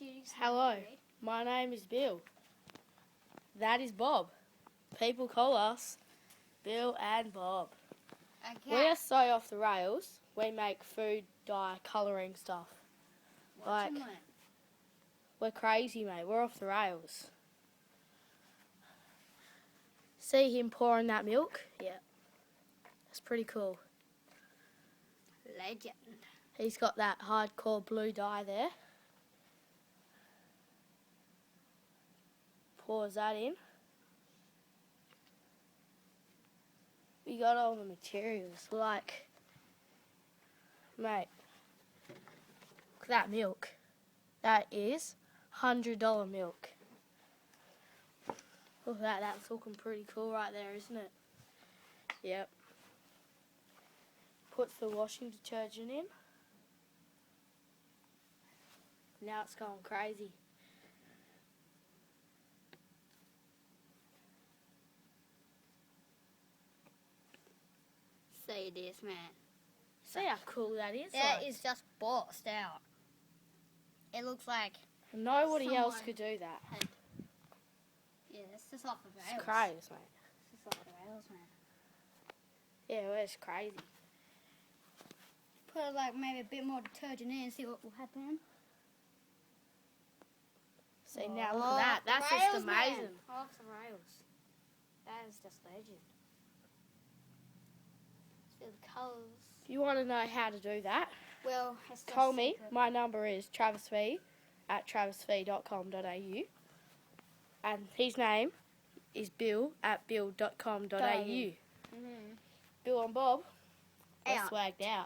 introduce Hello, me. my name is Bill. That is Bob. People call us Bill and Bob. Okay. We are so off the rails. We make food, dye, colouring stuff. Watch him like- learn. We're crazy, mate. We're off the rails. See him pouring that milk? Yeah. That's pretty cool. Legend. He's got that hardcore blue dye there. Pours that in. We got all the materials. Like, mate, look at that milk. That is $100 milk. Look at that. That's looking pretty cool right there, isn't it? Yep. Puts the washing detergent in. Now it's going crazy. See this, man. See how cool that is? That like, is just bossed out. It looks like nobody else someone could do that. yeah, it's just off the rails. It's crazy, mate. It's just off the rails, man. Yeah, well, it's crazy. Put like maybe a bit more detergent in and see what will happen. See, now look at that. That's rails, just man. amazing. Off the rails. That is just legend. See the colours. If you want to know how to do that, Well, it's just call me. secret. My number is travisfee@travisfee.com.au. And his name is bill@bill.com.au. Mhm. Bill and Bob, we're Out. swagged out.